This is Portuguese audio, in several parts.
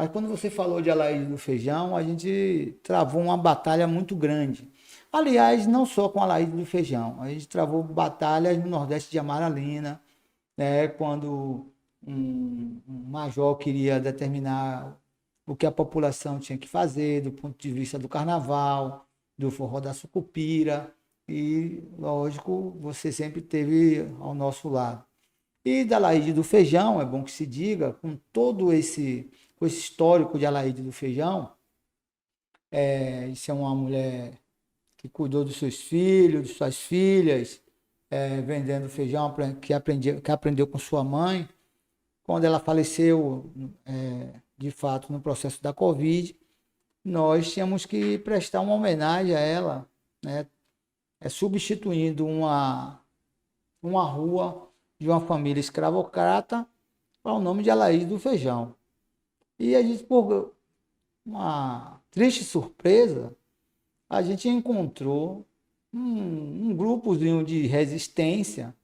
Mas quando você falou de Alaíde do Feijão, a gente travou uma batalha muito grande. Aliás, não só com Alaíde do Feijão, a gente travou batalhas no Nordeste de Amaralina, né, quando um major queria determinar o que a população tinha que fazer do ponto de vista do carnaval, do forró da sucupira, e, lógico, você sempre teve ao nosso lado. E da Laíde do Feijão, é bom que se diga, com esse histórico de Alaíde do Feijão, isso é uma mulher que cuidou dos seus filhos, de suas filhas, vendendo feijão que aprendeu com sua mãe. Quando ela faleceu, de fato, no processo da Covid, nós tínhamos que prestar uma homenagem a ela, né? Substituindo uma rua de uma família escravocrata para o nome de Alaíde do Feijão. E a gente, por uma triste surpresa, a gente encontrou um grupozinho de resistência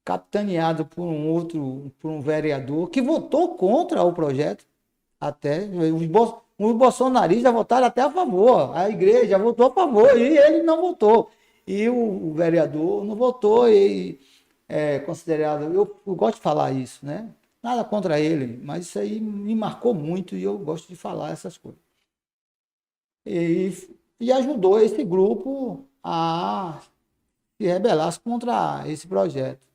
capitaneado por um vereador que votou contra o projeto. Até os bolsonaristas votaram até a favor, a igreja votou a favor e ele não votou. E o vereador não votou e é considerado, eu gosto de falar isso, né? Nada contra ele, mas isso aí me marcou muito e eu gosto de falar essas coisas. E, e ajudou esse grupo a se rebelar contra esse projeto.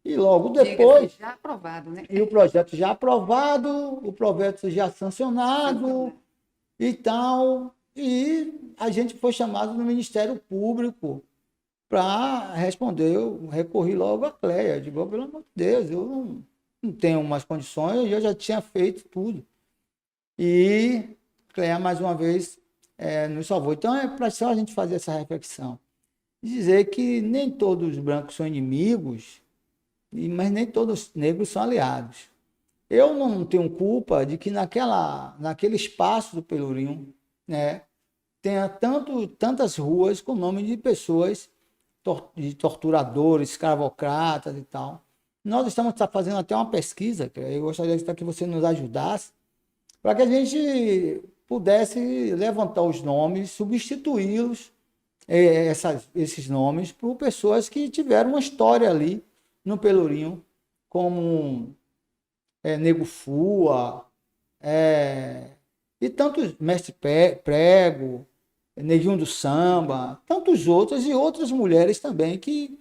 E logo depois, Já aprovado, né? e o projeto já aprovado, o projeto já sancionado e tal, e a gente foi chamado no Ministério Público para responder. Eu recorri logo à CLEA, eu digo, pelo amor de Deus, eu não tenho mais condições, eu já tinha feito tudo. E CLEA, mais uma vez, nos salvou. Então, é para só a gente fazer essa reflexão. Dizer que nem todos os brancos são inimigos, mas nem todos os negros são aliados. Eu não tenho culpa de que naquele espaço do Pelourinho, né, tenha tantas ruas com nome de pessoas, de torturadores, escravocratas e tal. Nós estamos fazendo até uma pesquisa, que eu gostaria que você nos ajudasse, para que a gente pudesse levantar os nomes, substituí-los, esses nomes, por pessoas que tiveram uma história ali no Pelourinho, como Nego Fua, e tantos Mestre Prego, Neguinho do Samba, tantos outros e outras mulheres também que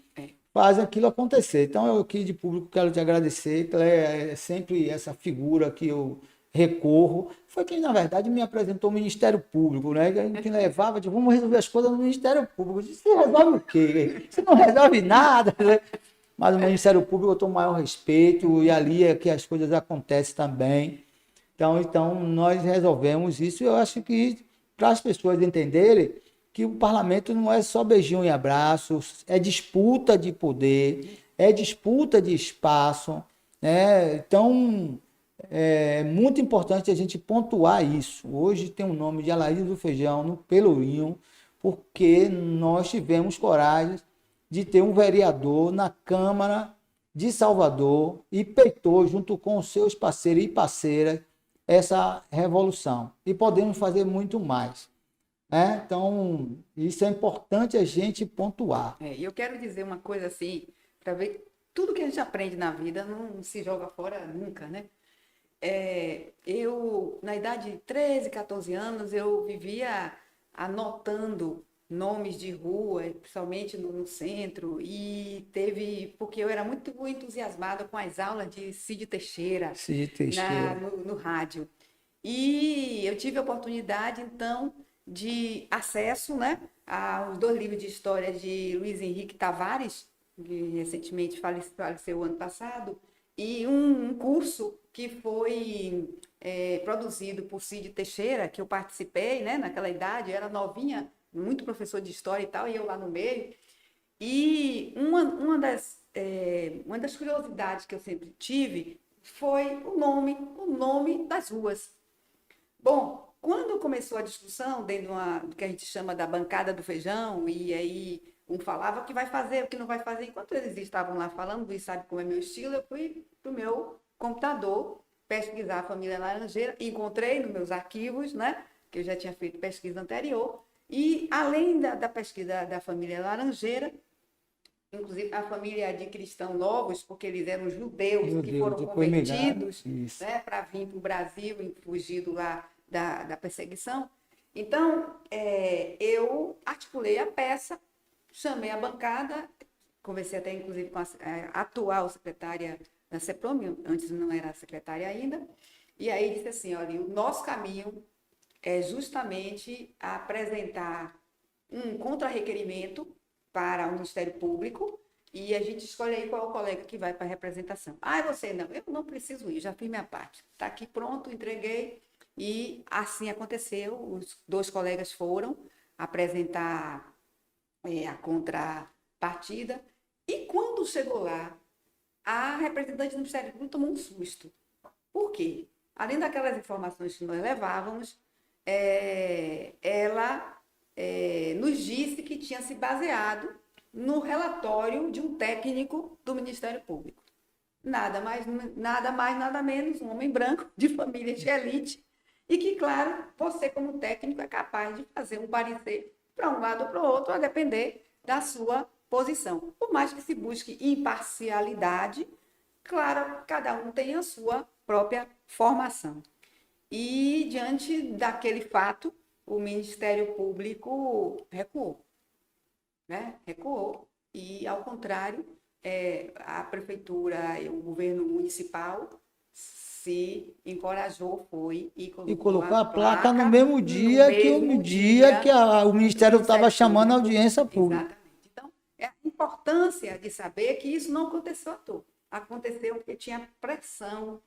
fazem aquilo acontecer. Então, eu aqui de público quero te agradecer, que é sempre essa figura que eu recorro. Foi quem, na verdade, me apresentou o Ministério Público, né? Que levava, de vamos resolver as coisas no Ministério Público. Você resolve o quê? Você não resolve nada, né? Mas o Ministério Público eu tenho o maior respeito e ali é que as coisas acontecem também. Então nós resolvemos isso e eu acho que para as pessoas entenderem que o parlamento não é só beijinho e abraços, é disputa de poder, é disputa de espaço, né? Então é muito importante a gente pontuar isso. Hoje tem o nome de Alaíde do Feijão no Pelourinho, porque nós tivemos coragem de ter um vereador na Câmara de Salvador e peitou, junto com os seus parceiros e parceiras, essa revolução. E podemos fazer muito mais. Né? Então, isso é importante a gente pontuar. E eu quero dizer uma coisa assim, para ver tudo que a gente aprende na vida não se joga fora nunca, né? Eu, na idade de 13, 14 anos, eu vivia anotando nomes de rua, principalmente no centro, e porque eu era muito entusiasmada com as aulas de Cid Teixeira, Cid Teixeira. no rádio. E eu tive a oportunidade, então, de acesso, né, aos 2 livros de história de Luiz Henrique Tavares, que recentemente faleceu ano passado, e um curso que foi produzido por Cid Teixeira, que eu participei, né, naquela idade, eu era novinha, muito professor de história e tal, e eu lá no meio. E uma das curiosidades que eu sempre tive foi o nome das ruas. Bom, quando começou a discussão dentro do que a gente chama da bancada do feijão, e aí um falava o que vai fazer, o que não vai fazer, enquanto eles estavam lá falando, e sabe como é meu estilo, eu fui pro meu computador pesquisar a família Laranjeira, encontrei nos meus arquivos, né, que eu já tinha feito pesquisa anterior, e além da pesquisa da família Laranjeira, inclusive a família de cristãos novos, porque eles eram judeus Meu que Deus, foram depois migraram. convertidos, Isso. né, para vir para o Brasil e fugido lá da perseguição. Então, eu articulei a peça, chamei a bancada, conversei até inclusive com a atual secretária da CEPROM, antes não era secretária ainda, e aí disse assim, olha, o nosso caminho é justamente apresentar um contra-requerimento para o Ministério Público e a gente escolhe aí qual é o colega que vai para a representação. Ah, você não, eu não preciso ir, já fiz minha parte. Está aqui pronto, entreguei e assim aconteceu. Os 2 colegas foram apresentar a contrapartida e quando chegou lá, a representante do Ministério Público tomou um susto. Por quê? Além daquelas informações que nós levávamos, ela nos disse que tinha se baseado no relatório de um técnico do Ministério Público. Nada mais, nada menos, um homem branco, de família de elite, e que, claro, você como técnico é capaz de fazer um parecer para um lado ou para o outro, a depender da sua posição. Por mais que se busque imparcialidade, claro, cada um tem a sua própria formação. E, diante daquele fato, o Ministério Público recuou, né? Recuou. E, ao contrário, a prefeitura e o governo municipal se encorajou, foi e Colocou a a placa no placa mesmo no dia que mesmo dia o Ministério estava chamando a Público. audiência pública. Exatamente. Então, é a importância de saber que isso não aconteceu à toa. Aconteceu porque tinha pressão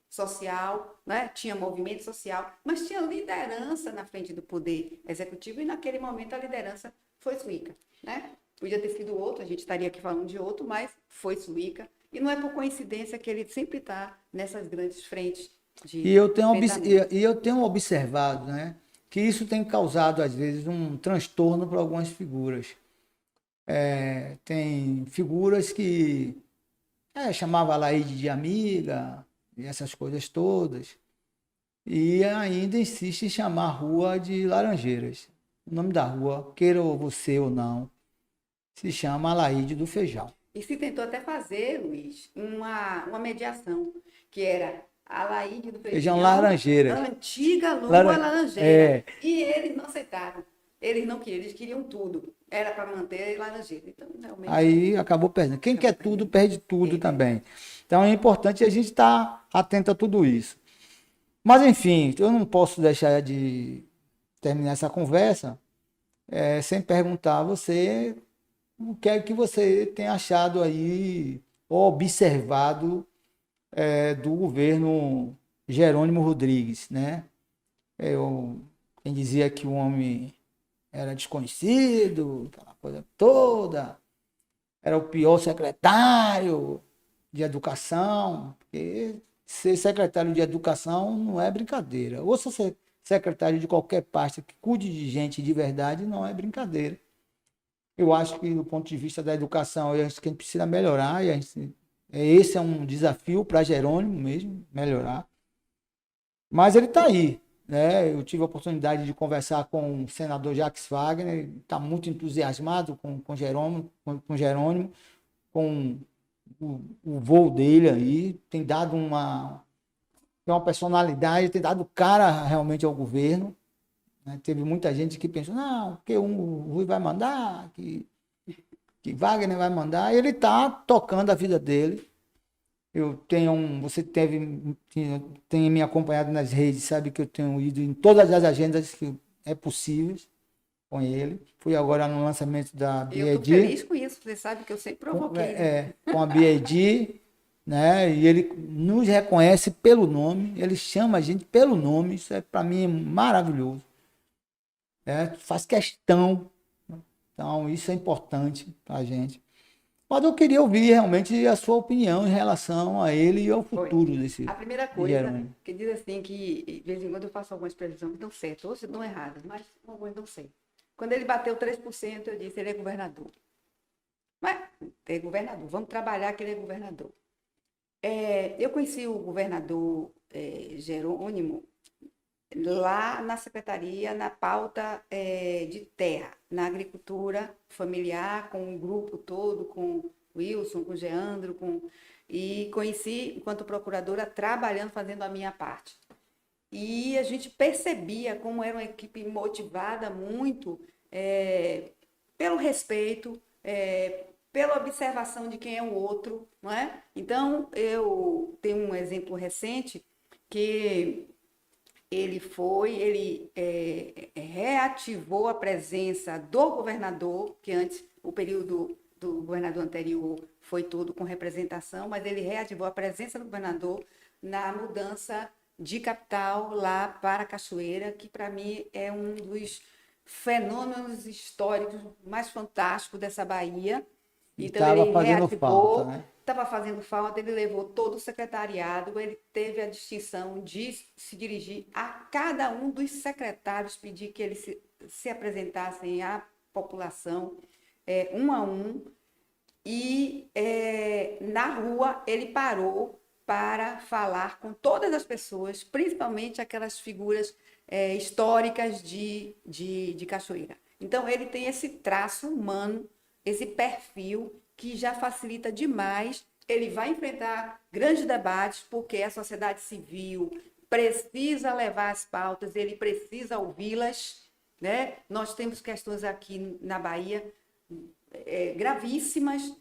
social, né? Tinha movimento social, mas tinha liderança na frente do poder executivo e naquele momento a liderança foi Suíca, né? Podia ter sido outro, a gente estaria aqui falando de outro, mas foi Suíca. E não é por coincidência que ele sempre está nessas grandes frentes de enfrentamento. E eu tenho observado, né, que isso tem causado, às vezes, um transtorno para algumas figuras. Tem figuras que chamava a Laíde de amiga, e essas coisas todas, e ainda insiste em chamar a rua de Laranjeiras. O nome da rua, queira você ou não, se chama Alaíde do Feijão. E se tentou até fazer, Luiz, uma mediação, que era a Laíde do Feijão Feijão, Laranjeiras. antiga Lua Laran... Laranjeira. E eles não aceitaram. Eles não queriam, eles queriam tudo. Era para manter Laranjeira. Então, realmente. Aí acabou perdendo. Quem quer tudo, perde tudo também. Então é importante a gente estar atento a tudo isso. Mas, enfim, eu não posso deixar de terminar essa conversa sem perguntar a você o que é que você tem achado aí, ou observado do governo Jerônimo Rodrigues, né? Quem dizia que o homem era desconhecido, aquela coisa toda, era o pior secretário de educação, porque ser secretário de educação não é brincadeira. Ou ser secretário de qualquer pasta que cuide de gente de verdade não é brincadeira. Eu acho que, do ponto de vista da educação, eu acho que a gente precisa melhorar, e esse é um desafio para Jerônimo mesmo, melhorar. Mas ele está aí, né? Eu tive a oportunidade de conversar com o senador Jacques Wagner, está muito entusiasmado com Jerônimo, com o voo dele aí, tem dado uma personalidade, tem dado cara realmente ao governo. Né? Teve muita gente que pensou, não, porque o Rui vai mandar, que Wagner vai mandar. Ele está tocando a vida dele. Você tem me acompanhado nas redes, sabe que eu tenho ido em todas as agendas que é possíveis com ele. Fui agora no lançamento da BID. Eu estou feliz com isso, você sabe que eu sempre provoquei. Com a BID, né? E ele nos reconhece pelo nome, ele chama a gente pelo nome, isso para mim é maravilhoso. Faz questão, então isso é importante para a gente. Mas eu queria ouvir realmente a sua opinião em relação a ele e ao futuro desse. A primeira coisa, que diz assim, que de vez em quando eu faço algumas previsões que dão certo, ou se dão erradas, mas algumas dão certo. Quando ele bateu 3%, eu disse, ele é governador. Mas é governador, vamos trabalhar que ele é governador. Eu conheci o governador Jerônimo lá na secretaria, na pauta de terra, na agricultura familiar, com o grupo todo, com o Wilson, com o Geandro, e conheci, enquanto procuradora, trabalhando, fazendo a minha parte. E a gente percebia como era uma equipe motivada muito pelo respeito, pela observação de quem é o outro, não é? Então, eu tenho um exemplo recente que ele reativou a presença do governador, que antes o período do governador anterior foi todo com representação, mas ele reativou a presença do governador na mudança de capital lá para a Cachoeira, que para mim é um dos fenômenos históricos mais fantásticos dessa Bahia. E Então estava ele fazendo falta, reativou, né? estava fazendo falta, ele levou todo o secretariado, ele teve a distinção de se dirigir a cada um dos secretários, pedir que eles se apresentassem à população, um a um, e na rua ele parou para falar com todas as pessoas, principalmente aquelas figuras históricas de Cachoeira. Então, ele tem esse traço humano, esse perfil que já facilita demais. Ele vai enfrentar grandes debates, porque a sociedade civil precisa levar as pautas, ele precisa ouvi-las, né? Nós temos questões aqui na Bahia gravíssimas.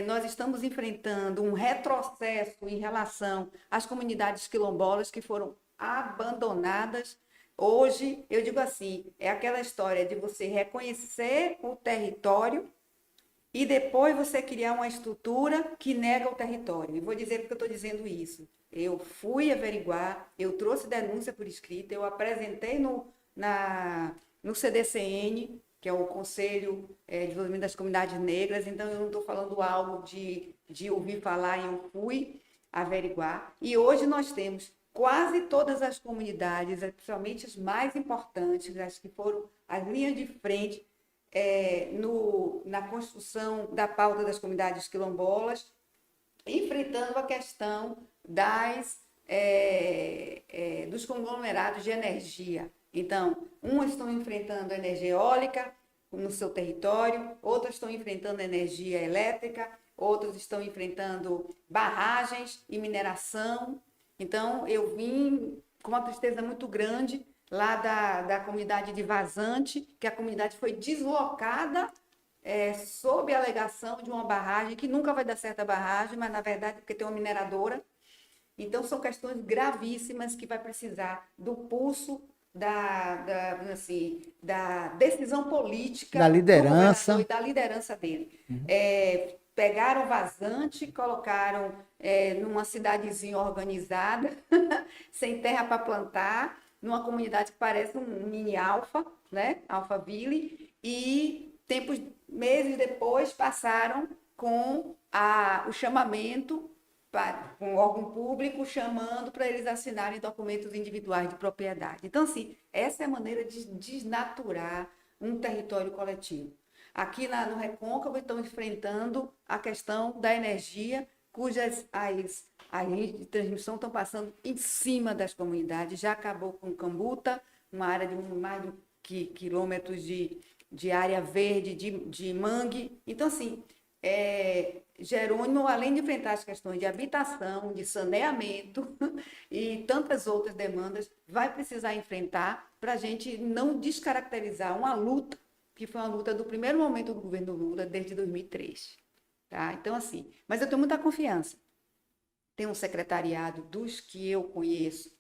Nós estamos enfrentando um retrocesso em relação às comunidades quilombolas que foram abandonadas. Hoje, eu digo assim, é aquela história de você reconhecer o território e depois você criar uma estrutura que nega o território. E vou dizer porque eu estou dizendo isso. Eu fui averiguar, eu trouxe denúncia por escrito, eu apresentei no CDCN, que é o Conselho de Desenvolvimento das Comunidades Negras, então eu não estou falando algo de ouvir falar, eu fui averiguar. E hoje nós temos quase todas as comunidades, principalmente as mais importantes, as que foram as linhas de frente na construção da pauta das comunidades quilombolas, enfrentando a questão dos conglomerados de energia. Então, uns estão enfrentando a energia eólica no seu território, outros estão enfrentando a energia elétrica, outros estão enfrentando barragens e mineração. Então, eu vim com uma tristeza muito grande lá da comunidade de Vazante, que a comunidade foi deslocada sob a alegação de uma barragem, que nunca vai dar certo a barragem, mas na verdade porque tem uma mineradora. Então são questões gravíssimas que vai precisar do pulso da decisão política Da do governador liderança. e da liderança dele. Pegaram Vazante, colocaram numa cidadezinha organizada, sem terra para plantar, numa comunidade que parece um mini Alfa, né? Alphaville, e meses depois passaram com o chamamento com um órgão público chamando para eles assinarem documentos individuais de propriedade. Então, assim, essa é a maneira de desnaturar um território coletivo. Aqui no Recôncavo estão enfrentando a questão da energia, cujas as redes de transmissão estão passando em cima das comunidades. Já acabou com Cambuta, uma área de mais de quilômetros de área verde, de mangue. Então, assim, Jerônimo, além de enfrentar as questões de habitação, de saneamento e tantas outras demandas, vai precisar enfrentar para a gente não descaracterizar uma luta que foi uma luta do primeiro momento do governo Lula, desde 2003. Tá? Então, assim, mas eu tenho muita confiança. Tem um secretariado dos que eu conheço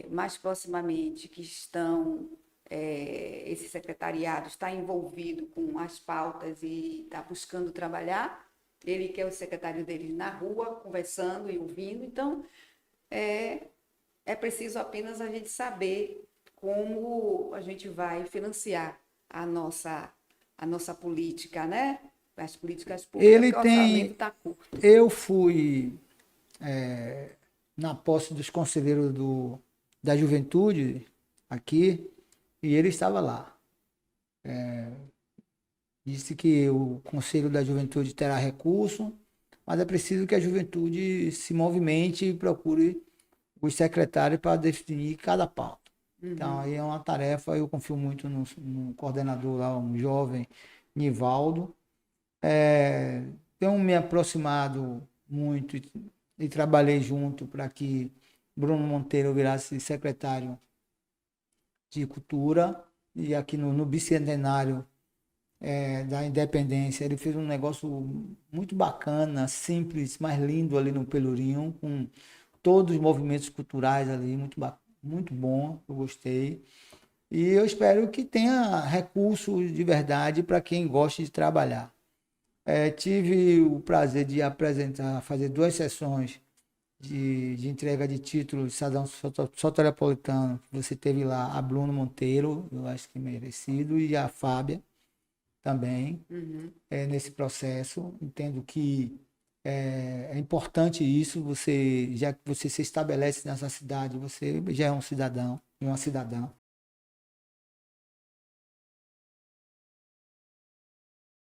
mais proximamente, que estão esse secretariado está envolvido com as pautas e está buscando trabalhar. Ele quer o secretário dele na rua, conversando e ouvindo. Então, é preciso apenas a gente saber como a gente vai financiar a nossa política, né? As políticas públicas, Ele porque o orçamento tem. está curto. Eu fui na posse dos conselheiros da juventude aqui e ele estava lá. Disse que o Conselho da Juventude terá recurso mas é preciso que a juventude se movimente e procure os secretários para definir cada pauta. Então, aí é uma tarefa, eu confio muito no coordenador lá, um jovem, Nivaldo. Tenho me aproximado muito e trabalhei junto para que Bruno Monteiro virasse secretário de Cultura, e aqui no bicentenário da Independência, ele fez um negócio muito bacana, simples, mas lindo ali no Pelourinho, com todos os movimentos culturais ali, muito bom, eu gostei. E eu espero que tenha recursos de verdade para quem gosta de trabalhar. Tive o prazer de apresentar, fazer 2 sessões de entrega de títulos de cidadão soteropolitano. Você teve lá a Bruno Monteiro, eu acho que merecido, e a Fábia também, nesse processo. Entendo que é importante isso, já que você se estabelece nessa cidade, você já é um cidadão e uma cidadã.